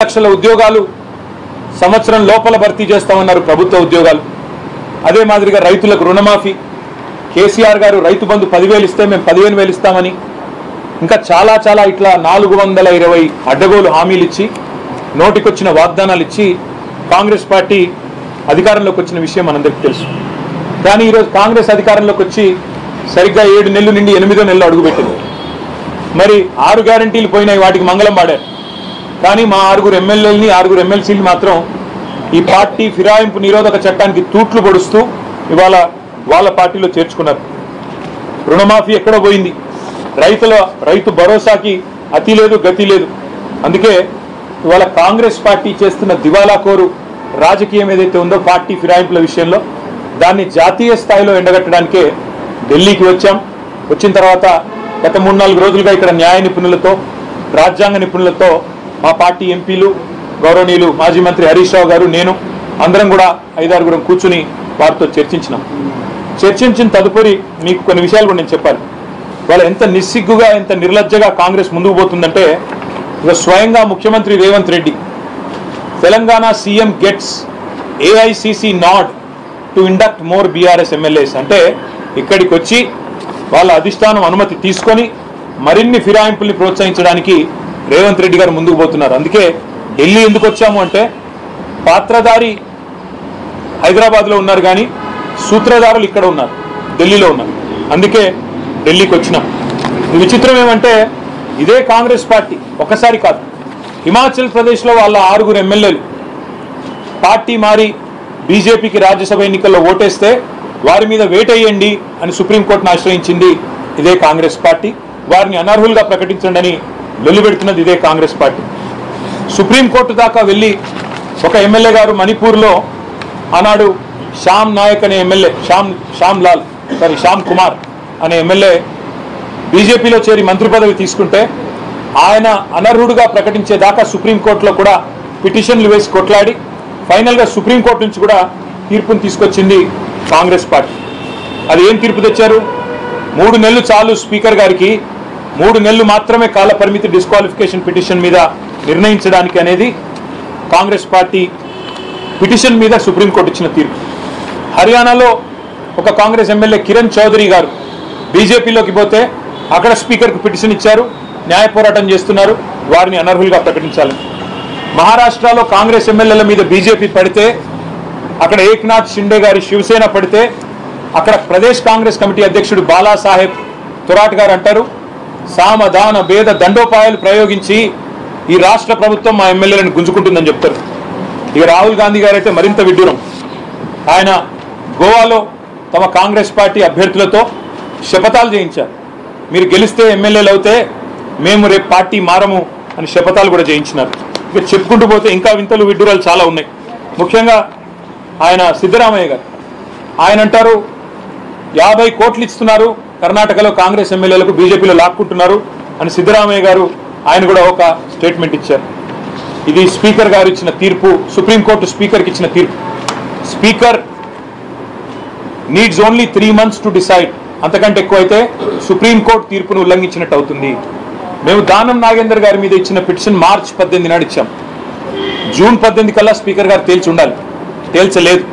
లక్షల ఉద్యోగాలు సంవత్సరం లోపల భర్తీ చేస్తామన్నారు ప్రభుత్వ ఉద్యోగాలు. అదే మాదిరిగా రైతులకు రుణమాఫీ, కేసీఆర్ గారు రైతు బంధు 10,000 ఇస్తే మేము 15,000 ఇస్తామని, ఇంకా చాలా చాలా ఇట్లా 420 అడ్డగోలు హామీలు ఇచ్చి నోటికొచ్చిన వాగ్దానాలు ఇచ్చి కాంగ్రెస్ పార్టీ అధికారంలోకి వచ్చిన విషయం మనందరికీ తెలుసు. కానీ ఈరోజు కాంగ్రెస్ అధికారంలోకి వచ్చి సరిగ్గా 7 నెలలు నుండి 8వ నెలలో అడుగుపెట్టింది. మరి 6 గ్యారంటీలు పోయినాయి, వాటికి మంగళం పాడారు. కానీ మా 6 ఎమ్మెల్యేలని 6 ఎమ్మెల్సీలు మాత్రం ఈ పార్టీ ఫిరాయింపు నిరోధక చట్టానికి తూట్లు పొడుస్తూ ఇవాళ వాళ్ళ పార్టీలో చేర్చుకున్నారు. రుణమాఫీ ఎక్కడో పోయింది, రైతు భరోసాకి అతి లేదు గతి లేదు. అందుకే ఇవాళ కాంగ్రెస్ పార్టీ చేస్తున్న దివాలాకోరు రాజకీయం ఏదైతే ఉందో పార్టీ ఫిరాయింపుల విషయంలో, దాన్ని జాతీయ స్థాయిలో ఎండగట్టడానికే ఢిల్లీకి వచ్చాం. వచ్చిన తర్వాత గత 3-4 రోజులుగా ఇక్కడ న్యాయ నిపుణులతో, రాజ్యాంగ నిపుణులతో మా పార్టీ ఎంపీలు, గౌరవనీయులు మాజీ మంత్రి హరీష్ రావు గారు, నేను అందరం కూడా 5-6 కూర్చుని వారితో చర్చించినాం. చర్చించిన తదుపరి మీకు కొన్ని విషయాలు కూడా నేను చెప్పాలి. వాళ్ళు ఎంత నిస్సిగ్గుగా, ఎంత నిర్లజ్జగా కాంగ్రెస్ ముందుకు పోతుందంటే, ఇక స్వయంగా ముఖ్యమంత్రి Revanth Reddy Telangana CM gets AICC nod to induct more BRS MLAs అంటే, ఇక్కడికి వచ్చి వాళ్ళ అధిష్టానం అనుమతి తీసుకొని మరిన్ని ఫిరాయింపుల్ని ప్రోత్సహించడానికి రేవంత్ రెడ్డి గారు ముందుకు పోతున్నారు. అందుకే ఢిల్లీ ఎందుకు వచ్చాము అంటే, పాత్రధారి హైదరాబాద్లో ఉన్నారు కానీ సూత్రధారులు ఇక్కడ ఉన్నారు, ఢిల్లీలో ఉన్నారు. అందుకే ఢిల్లీకి వచ్చినాం. విచిత్రం ఏమంటే, ఇదే కాంగ్రెస్ పార్టీ ఒకసారి కాదు, హిమాచల్ ప్రదేశ్లో వాళ్ళ 6 ఎమ్మెల్యేలు పార్టీ మారి బీజేపీకి రాజ్యసభ ఎన్నికల్లో ఓటేస్తే వారి మీద వేటేయండి అని సుప్రీంకోర్టును ఆశ్రయించింది ఇదే కాంగ్రెస్ పార్టీ. వారిని అనర్హులుగా ప్రకటించండి వెలువెడుతున్నది ఇదే కాంగ్రెస్ పార్టీ. సుప్రీంకోర్టు దాకా వెళ్ళి ఒక ఎమ్మెల్యే గారు మణిపూర్లో ఆనాడు శ్యామ్ నాయక్ అనే ఎమ్మెల్యే, శ్యామ్ కుమార్ అనే ఎమ్మెల్యే బీజేపీలో చేరి మంత్రి పదవి తీసుకుంటే ఆయన అనర్హుడుగా ప్రకటించేదాకా సుప్రీంకోర్టులో కూడా పిటిషన్లు వేసి కొట్లాడి ఫైనల్గా సుప్రీంకోర్టు నుంచి కూడా తీర్పును తీసుకొచ్చింది కాంగ్రెస్ పార్టీ. అది ఏం తీర్పు తెచ్చారు? 3 నెలలు చాలు స్పీకర్ గారికి, 3 నెలలు మాత్రమే కాల పరిమితి డిస్క్వాలిఫికేషన్ పిటిషన్ మీద నిర్ణయించడానికి అనేది కాంగ్రెస్ పార్టీ పిటిషన్ మీద సుప్రీంకోర్టు ఇచ్చిన తీర్పు. హర్యానాలో ఒక కాంగ్రెస్ ఎమ్మెల్యే కిరణ్ చౌదరి గారు బీజేపీలోకి పోతే అక్కడ స్పీకర్కు పిటిషన్ ఇచ్చారు, న్యాయ పోరాటం చేస్తున్నారు, వారిని అనర్హులుగా ప్రకటించాలని. మహారాష్ట్రలో కాంగ్రెస్ ఎమ్మెల్యేల మీద బీజేపీ పడితే, అక్కడ ఏక్నాథ్ షిండే గారి శివసేన పడితే, అక్కడ ప్రదేశ్ కాంగ్రెస్ కమిటీ అధ్యక్షుడు బాలాసాహెబ్ తొరాట్ గారు అంటారు, సామధాన భేద దండోపాయాలు ప్రయోగించి ఈ రాష్ట్ర ప్రభుత్వం మా ఎమ్మెల్యేలను గుంజుకుంటుందని చెప్తారు. ఇక రాహుల్ గాంధీ గారు అయితే మరింత విడ్డూరం. ఆయన గోవాలో తమ కాంగ్రెస్ పార్టీ అభ్యర్థులతో శపథాలు చేయించారు. మీరు గెలిస్తే ఎమ్మెల్యేలు అవుతే మేము రేపు పార్టీ మారము అని శపథాలు కూడా చేయించినారు. ఇక చెప్పుకుంటూ పోతే ఇంకా వింతలు విడ్డూరాలు చాలా ఉన్నాయి. ముఖ్యంగా ఆయన సిద్ధరామయ్య గారు, ఆయన అంటారు 50 కోట్లు ఇస్తున్నారు కర్ణాటకలో కాంగ్రెస్ ఎమ్మెల్యేలకు, బీజేపీలో లాక్కుంటున్నారు అని సిద్ధరామయ్య గారు ఆయన కూడా ఒక స్టేట్మెంట్ ఇచ్చారు. ఇది స్పీకర్ గారు ఇచ్చిన తీర్పు, సుప్రీంకోర్టు స్పీకర్కి ఇచ్చిన తీర్పు. Speaker needs only 3 months to decide. అంతకంటే ఎక్కువైతే సుప్రీంకోర్టు తీర్పును ఉల్లంఘించినట్టు అవుతుంది. మేము దానం నాగేందర్ గారి మీద ఇచ్చిన పిటిషన్ మార్చి 18 నాడు ఇచ్చాం. జూన్ 18 కల్లా స్పీకర్ గారు తేల్చి ఉండాలి, తేల్చలేదు.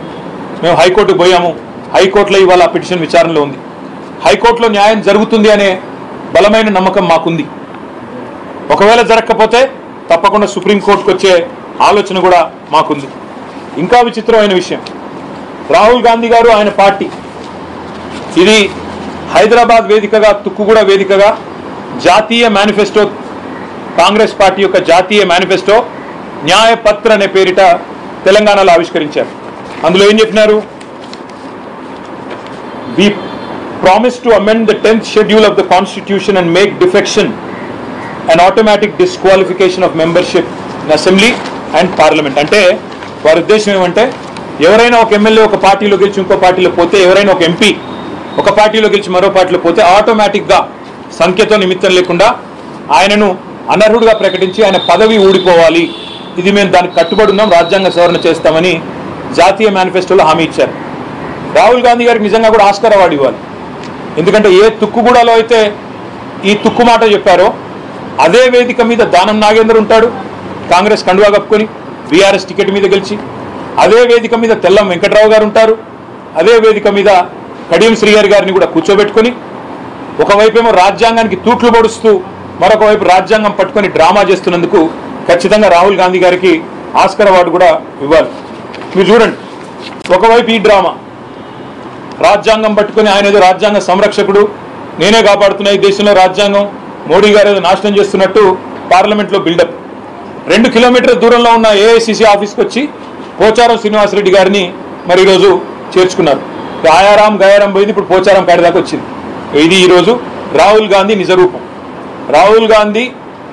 మేము హైకోర్టుకు పోయాము, హైకోర్టులో ఇవాళ ఆ పిటిషన్ విచారణలో ఉంది. హైకోర్టులో న్యాయం జరుగుతుంది అనే బలమైన నమ్మకం మాకుంది. ఒకవేళ జరగకపోతే తప్పకుండా సుప్రీంకోర్టుకు వచ్చే ఆలోచన కూడా మాకుంది. ఇంకా విచిత్రమైన విషయం, రాహుల్ గాంధీ గారు ఆయన పార్టీ ఇది హైదరాబాద్ వేదికగా, తుక్కుగూడ వేదికగా జాతీయ మేనిఫెస్టో, కాంగ్రెస్ పార్టీ యొక్క జాతీయ మేనిఫెస్టో న్యాయపత్ర అనే పేరిట తెలంగాణలో ఆవిష్కరించారు. అందులో ఏం చెప్పినారు? We promise to amend the 10th schedule of the constitution and make defection an automatic disqualification of membership in assembly and parliament. అంటే వారి ఉద్దేశం ఏమంటే, ఎవరైనా ఒక ఎమ్మెల్యే ఒక పార్టీలో గెలిచి ఇంకో పార్టీలో పోతే, ఎవరైనా ఒక ఎంపీ ఒక పార్టీలో గెలిచి మరో పార్టీలో పోతే ఆటోమేటిక్గా సంఖ్యతో నిమిత్తం లేకుండా ఆయనను అనర్హుడుగా ప్రకటించి ఆయన పదవి ఊడిపోవాలి. ఇది మేము దానికి కట్టుబడి ఉన్నాం, రాజ్యాంగ సవరణ చేస్తామని జాతీయ మేనిఫెస్టోలో హామీ ఇచ్చారు. రాహుల్ గాంధీ గారికి నిజంగా కూడా ఆస్కార్ అవార్డు ఇవ్వాలి. ఎందుకంటే ఏ తుక్కుగూడలో అయితే ఈ తుక్కు మాట చెప్పారో అదే వేదిక మీద దానం నాగేందర్ ఉంటాడు, కాంగ్రెస్ కండువా కప్పుకొని బీఆర్ఎస్ టికెట్ మీద గెలిచి, అదే వేదిక మీద తెల్లం వెంకట్రావు గారు ఉంటారు, అదే వేదిక మీద కడియం శ్రీహరి గారిని కూడా కూర్చోబెట్టుకొని ఒకవైపేమో రాజ్యాంగానికి తూట్లు పొడుస్తూ మరొక వైపు రాజ్యాంగం పట్టుకొని డ్రామా చేస్తున్నందుకు ఖచ్చితంగా రాహుల్ గాంధీ గారికి ఆస్కర్ అవార్డు కూడా ఇవ్వాలి. మీరు చూడండి, ఒకవైపు ఈ డ్రామా, రాజ్యాంగం పట్టుకొని ఆయన ఏదో రాజ్యాంగ సంరక్షకుడు, నేనే కాపాడుతున్నా ఈ దేశంలో రాజ్యాంగం, మోడీ గారు ఏదో నాశనం చేస్తున్నట్టు పార్లమెంట్లో బిల్డప్. 2 కిలోమీటర్ల దూరంలో ఉన్న ఏఐసిసి ఆఫీస్కి వచ్చి పోచారం శ్రీనివాసరెడ్డి గారిని మరి ఈరోజు చేర్చుకున్నారు. ఆయారాం గయారాం పోయింది, ఇప్పుడు పోచారం కాడి దాకా వచ్చింది. ఇది ఈరోజు రాహుల్ గాంధీ నిజరూపం. రాహుల్ గాంధీ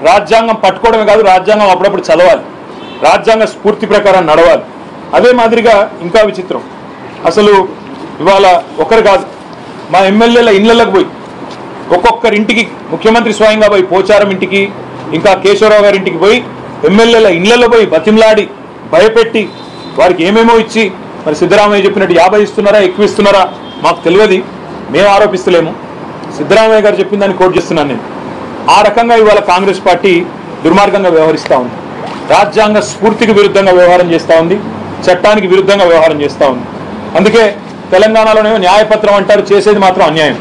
రాజ్యాంగం పట్టుకోవడమే కాదు, రాజ్యాంగం అప్పుడప్పుడు చదవాలి, రాజ్యాంగ స్ఫూర్తి ప్రకారం నడవాలి. అదే మాదిరిగా ఇంకా విచిత్రం, అసలు ఇవాళ ఒకరు కాదు, మా ఎమ్మెల్యేల ఇళ్లకు పోయి ఒక్కొక్కరింటికి ముఖ్యమంత్రి స్వయంగా పోయి పోచారం ఇంటికి, ఇంకా కేశవరావు గారి ఇంటికి పోయి ఎమ్మెల్యేల ఇళ్లలో పోయి బతిమలాడి భయపెట్టి వారికి ఏమేమో ఇచ్చి, మరి సిద్ధరామయ్య చెప్పినట్టు 50 ఇస్తున్నారా ఎక్కువ ఇస్తున్నారా మాకు తెలియదు, మేము ఆరోపిస్తలేము, సిద్ధరామయ్య గారు చెప్పిన దాన్ని కోట్ చేస్తున్నాను నేను. ఆ రకంగా ఇవాళ కాంగ్రెస్ పార్టీ దుర్మార్గంగా వ్యవహరిస్తూ ఉంది, రాజ్యాంగ స్ఫూర్తికి విరుద్ధంగా వ్యవహారం చేస్తూ ఉంది, చట్టానికి విరుద్ధంగా వ్యవహారం చేస్తూ ఉంది. అందుకే తెలంగాణలోనేమో న్యాయపత్రం అంటారు, చేసేది మాత్రం అన్యాయం.